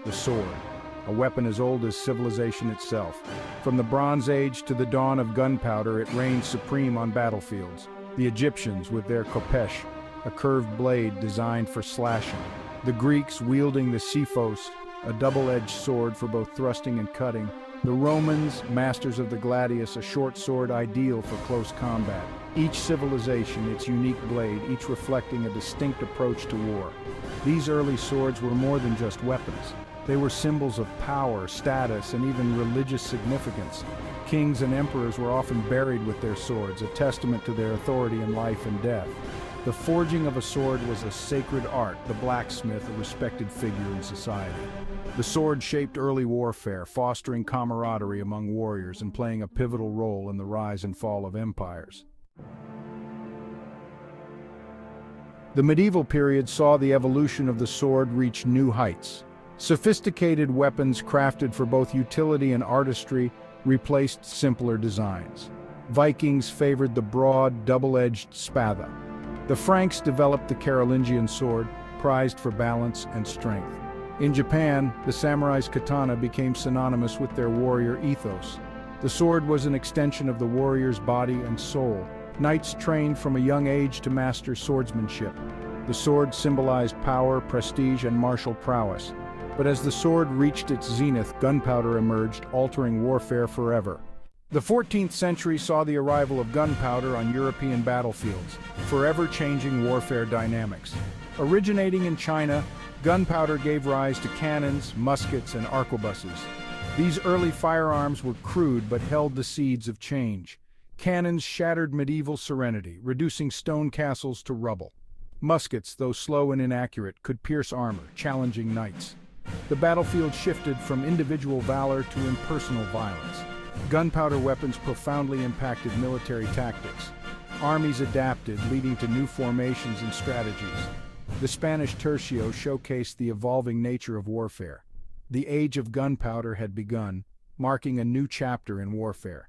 the sword, a weapon as old as civilization itself. From the Bronze Age to the dawn of gunpowder, it reigned supreme on battlefields. The Egyptians with their khopesh, a curved blade designed for slashing. The Greeks wielding the xiphos, a double-edged sword for both thrusting and cutting. The Romans, masters of the gladius, a short sword ideal for close combat. Each civilization, its unique blade, each reflecting a distinct approach to war. These early swords were more than just weapons. They were symbols of power, status, and even religious significance. Kings and emperors were often buried with their swords, a testament to their authority in life and death. The forging of a sword was a sacred art, the blacksmith a respected figure in society. The sword shaped early warfare, fostering camaraderie among warriors and playing a pivotal role in the rise and fall of empires. The medieval period saw the evolution of the sword reach new heights. Sophisticated weapons crafted for both utility and artistry replaced simpler designs. Vikings favored the broad, double-edged spada. The Franks developed the Carolingian sword, prized for balance and strength. In Japan, the samurai's katana became synonymous with their warrior ethos. The sword was an extension of the warrior's body and soul. Knights trained from a young age to master swordsmanship. The sword symbolized power, prestige, and martial prowess. But as the sword reached its zenith, gunpowder emerged, altering warfare forever. The 14th century saw the arrival of gunpowder on European battlefields, forever changing warfare dynamics. Originating in China, gunpowder gave rise to cannons, muskets, and arquebuses. These early firearms were crude but held the seeds of change. Cannons shattered medieval serenity, reducing stone castles to rubble. Muskets, though slow and inaccurate, could pierce armor, challenging knights. The battlefield shifted from individual valor to impersonal violence. Gunpowder weapons profoundly impacted military tactics. Armies adapted, leading to new formations and strategies. The Spanish Tercio showcased the evolving nature of warfare. The age of gunpowder had begun, marking a new chapter in warfare.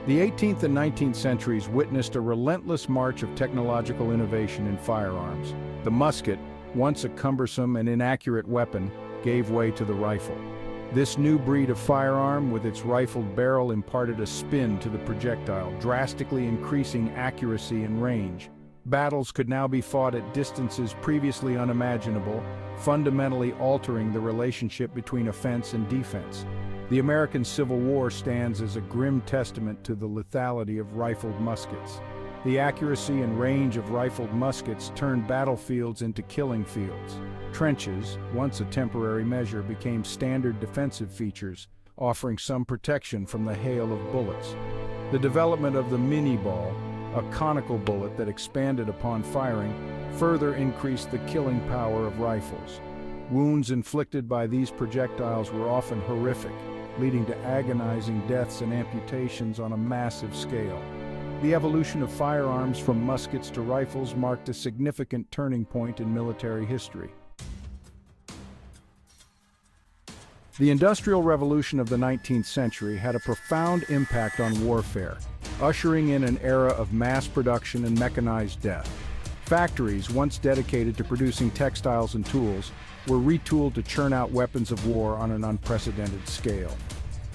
The 18th and 19th centuries witnessed a relentless march of technological innovation in firearms. The musket, once a cumbersome and inaccurate weapon, gave way to the rifle. This new breed of firearm, with its rifled barrel, imparted a spin to the projectile, drastically increasing accuracy and range. Battles could now be fought at distances previously unimaginable, fundamentally altering the relationship between offense and defense. The American Civil War stands as a grim testament to the lethality of rifled muskets. The accuracy and range of rifled muskets turned battlefields into killing fields. Trenches, once a temporary measure, became standard defensive features, offering some protection from the hail of bullets. The development of the mini-ball, a conical bullet that expanded upon firing, further increased the killing power of rifles. Wounds inflicted by these projectiles were often horrific, leading to agonizing deaths and amputations on a massive scale. The evolution of firearms from muskets to rifles marked a significant turning point in military history. The Industrial Revolution of the 19th century had a profound impact on warfare, ushering in an era of mass production and mechanized death. Factories, once dedicated to producing textiles and tools, were retooled to churn out weapons of war on an unprecedented scale.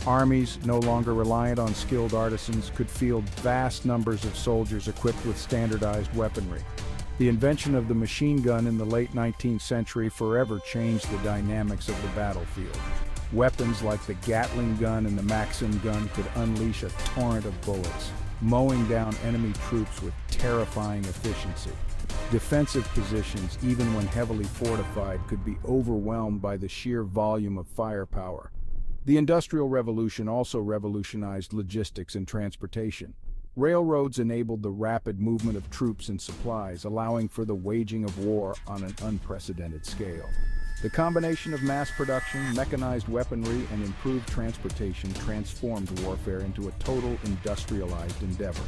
Armies, no longer reliant on skilled artisans, could field vast numbers of soldiers equipped with standardized weaponry. The invention of the machine gun in the late 19th century forever changed the dynamics of the battlefield. Weapons like the Gatling gun and the Maxim gun could unleash a torrent of bullets, mowing down enemy troops with terrifying efficiency. Defensive positions, even when heavily fortified, could be overwhelmed by the sheer volume of firepower. The Industrial Revolution also revolutionized logistics and transportation. Railroads enabled the rapid movement of troops and supplies, allowing for the waging of war on an unprecedented scale. The combination of mass production, mechanized weaponry, and improved transportation transformed warfare into a total industrialized endeavor.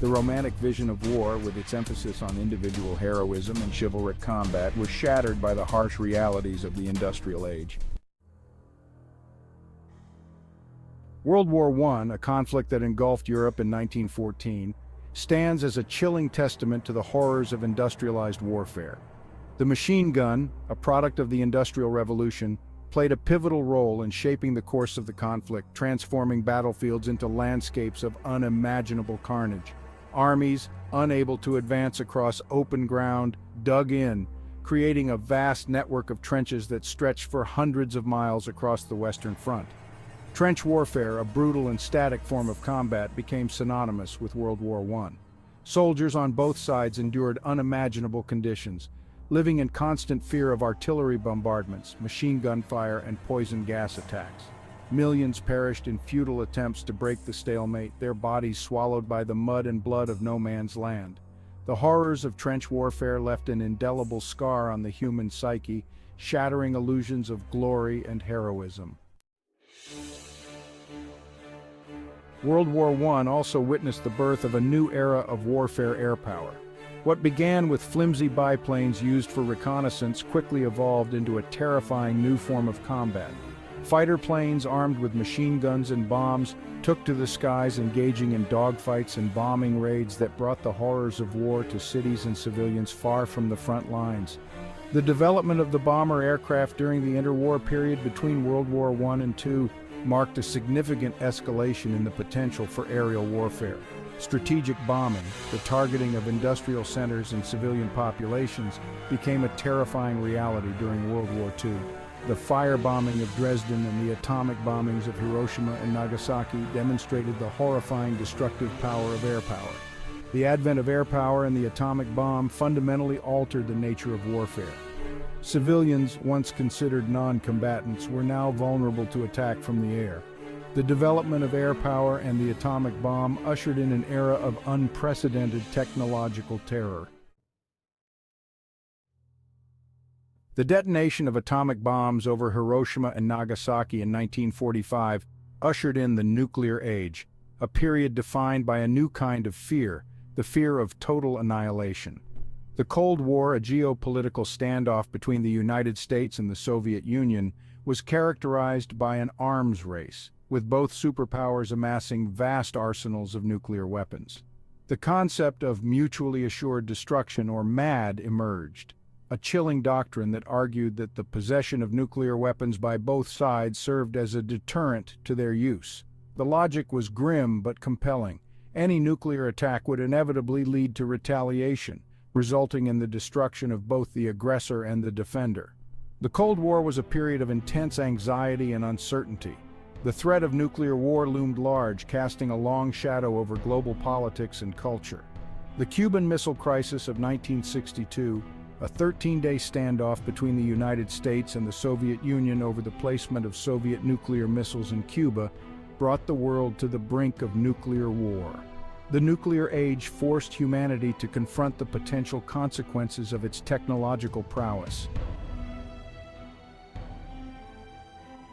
The romantic vision of war, with its emphasis on individual heroism and chivalric combat, was shattered by the harsh realities of the industrial age. World War I, a conflict that engulfed Europe in 1914, stands as a chilling testament to the horrors of industrialized warfare. The machine gun, a product of the Industrial Revolution, played a pivotal role in shaping the course of the conflict, transforming battlefields into landscapes of unimaginable carnage. Armies, unable to advance across open ground, dug in, creating a vast network of trenches that stretched for hundreds of miles across the Western Front. Trench warfare, a brutal and static form of combat, became synonymous with World War I. Soldiers on both sides endured unimaginable conditions, living in constant fear of artillery bombardments, machine gun fire, and poison gas attacks. Millions perished in futile attempts to break the stalemate, their bodies swallowed by the mud and blood of no man's land. The horrors of trench warfare left an indelible scar on the human psyche, shattering illusions of glory and heroism. World War I also witnessed the birth of a new era of warfare air power. What began with flimsy biplanes used for reconnaissance quickly evolved into a terrifying new form of combat. Fighter planes armed with machine guns and bombs took to the skies, engaging in dogfights and bombing raids that brought the horrors of war to cities and civilians far from the front lines. The development of the bomber aircraft during the interwar period between World War I and II marked a significant escalation in the potential for aerial warfare. Strategic bombing, the targeting of industrial centers and civilian populations, became a terrifying reality during World War II. The firebombing of Dresden and the atomic bombings of Hiroshima and Nagasaki demonstrated the horrifying destructive power of air power. The advent of air power and the atomic bomb fundamentally altered the nature of warfare. Civilians, once considered non-combatants, were now vulnerable to attack from the air. The development of air power and the atomic bomb ushered in an era of unprecedented technological terror. The detonation of atomic bombs over Hiroshima and Nagasaki in 1945 ushered in the nuclear age, a period defined by a new kind of fear, the fear of total annihilation. The Cold War, a geopolitical standoff between the United States and the Soviet Union, was characterized by an arms race, with both superpowers amassing vast arsenals of nuclear weapons. The concept of mutually assured destruction, or MAD, emerged, a chilling doctrine that argued that the possession of nuclear weapons by both sides served as a deterrent to their use. The logic was grim but compelling. Any nuclear attack would inevitably lead to retaliation, resulting in the destruction of both the aggressor and the defender. The Cold War was a period of intense anxiety and uncertainty. The threat of nuclear war loomed large, casting a long shadow over global politics and culture. The Cuban Missile Crisis of 1962, a 13-day standoff between the United States and the Soviet Union over the placement of Soviet nuclear missiles in Cuba, brought the world to the brink of nuclear war. The nuclear age forced humanity to confront the potential consequences of its technological prowess.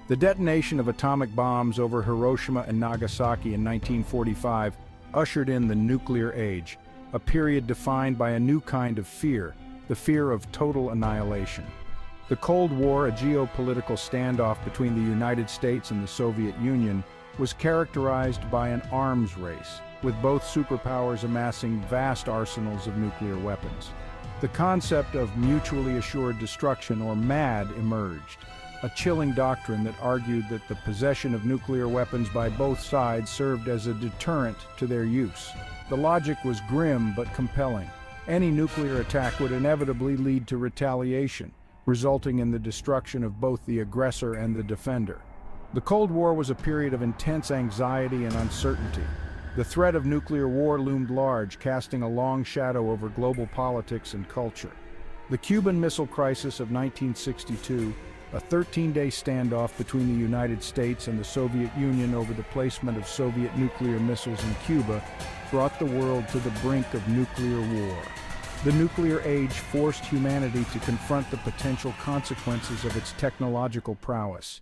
The detonation of atomic bombs over Hiroshima and Nagasaki in 1945 ushered in the nuclear age, a period defined by a new kind of fear, the fear of total annihilation. The Cold War, a geopolitical standoff between the United States and the Soviet Union, was characterized by an arms race, with both superpowers amassing vast arsenals of nuclear weapons. The concept of mutually assured destruction, or MAD, emerged, a chilling doctrine that argued that the possession of nuclear weapons by both sides served as a deterrent to their use. The logic was grim but compelling. Any nuclear attack would inevitably lead to retaliation, resulting in the destruction of both the aggressor and the defender. The Cold War was a period of intense anxiety and uncertainty. The threat of nuclear war loomed large, casting a long shadow over global politics and culture. The Cuban Missile Crisis of 1962, a 13-day standoff between the United States and the Soviet Union over the placement of Soviet nuclear missiles in Cuba, brought the world to the brink of nuclear war. The nuclear age forced humanity to confront the potential consequences of its technological prowess.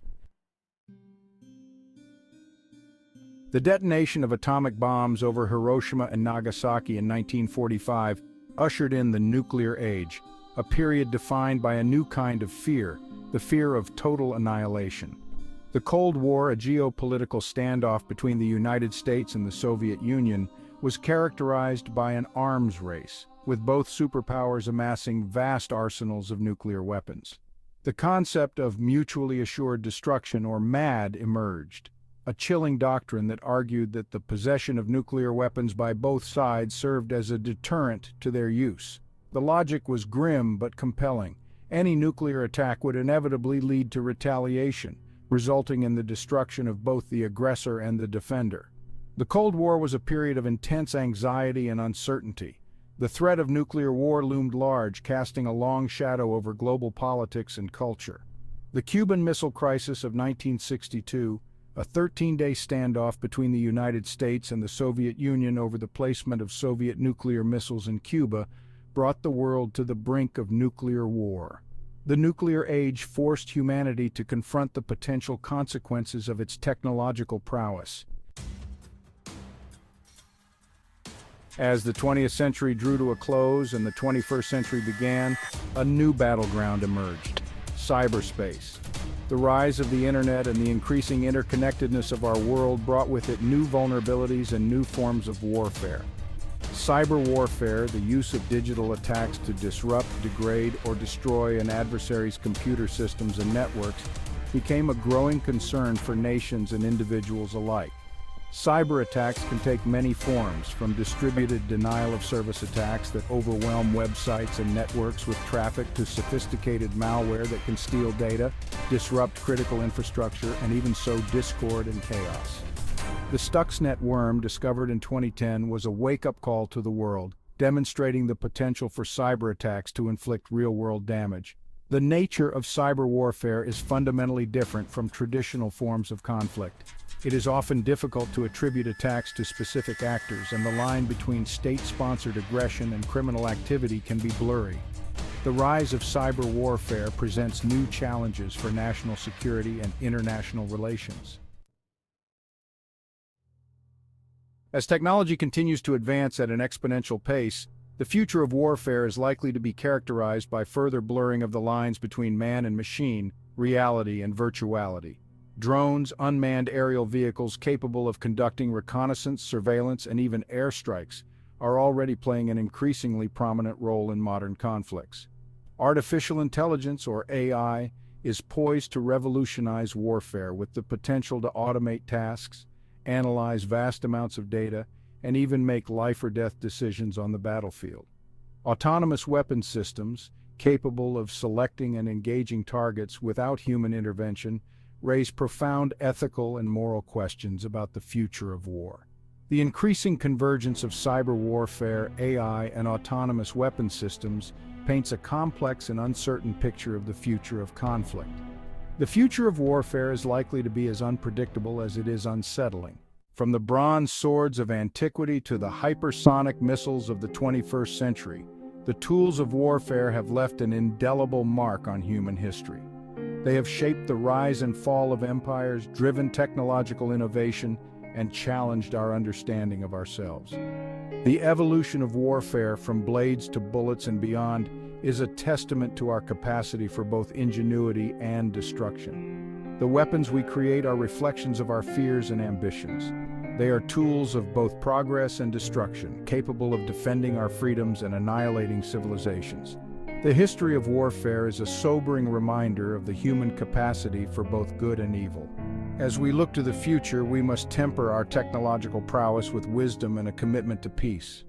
The detonation of atomic bombs over Hiroshima and Nagasaki in 1945 ushered in the nuclear age, a period defined by a new kind of fear, the fear of total annihilation. The Cold War, a geopolitical standoff between the United States and the Soviet Union, was characterized by an arms race, with both superpowers amassing vast arsenals of nuclear weapons. The concept of mutually assured destruction, or MAD, emerged, a chilling doctrine that argued that the possession of nuclear weapons by both sides served as a deterrent to their use. The logic was grim but compelling. Any nuclear attack would inevitably lead to retaliation, resulting in the destruction of both the aggressor and the defender. The Cold War was a period of intense anxiety and uncertainty. The threat of nuclear war loomed large, casting a long shadow over global politics and culture. The Cuban Missile Crisis of 1962, a 13-day standoff between the United States and the Soviet Union over the placement of Soviet nuclear missiles in Cuba, brought the world to the brink of nuclear war. The nuclear age forced humanity to confront the potential consequences of its technological prowess. As the 20th century drew to a close and the 21st century began, a new battleground emerged: cyberspace. The rise of the internet and the increasing interconnectedness of our world brought with it new vulnerabilities and new forms of warfare. Cyber warfare, the use of digital attacks to disrupt, degrade, or destroy an adversary's computer systems and networks, became a growing concern for nations and individuals alike. Cyber attacks can take many forms, from distributed denial-of-service attacks that overwhelm websites and networks with traffic to sophisticated malware that can steal data, disrupt critical infrastructure, and even sow discord and chaos. The Stuxnet worm, discovered in 2010, was a wake-up call to the world, demonstrating the potential for cyber attacks to inflict real-world damage. The nature of cyber warfare is fundamentally different from traditional forms of conflict. It is often difficult to attribute attacks to specific actors, and the line between state-sponsored aggression and criminal activity can be blurry. The rise of cyber warfare presents new challenges for national security and international relations. As technology continues to advance at an exponential pace, the future of warfare is likely to be characterized by further blurring of the lines between man and machine, reality and virtuality. Drones, unmanned aerial vehicles capable of conducting reconnaissance, surveillance, and even airstrikes are already playing an increasingly prominent role in modern conflicts. Artificial intelligence, or AI, is poised to revolutionize warfare with the potential to automate tasks, analyze vast amounts of data, and even make life-or-death decisions on the battlefield. Autonomous weapon systems, capable of selecting and engaging targets without human intervention, raise profound ethical and moral questions about the future of war. The increasing convergence of cyber warfare, AI, and autonomous weapon systems paints a complex and uncertain picture of the future of conflict. The future of warfare is likely to be as unpredictable as it is unsettling. From the bronze swords of antiquity to the hypersonic missiles of the 21st century, the tools of warfare have left an indelible mark on human history. They have shaped the rise and fall of empires, driven technological innovation, and challenged our understanding of ourselves. The evolution of warfare, from blades to bullets and beyond, is a testament to our capacity for both ingenuity and destruction. The weapons we create are reflections of our fears and ambitions. They are tools of both progress and destruction, capable of defending our freedoms and annihilating civilizations. The history of warfare is a sobering reminder of the human capacity for both good and evil. As we look to the future, we must temper our technological prowess with wisdom and a commitment to peace.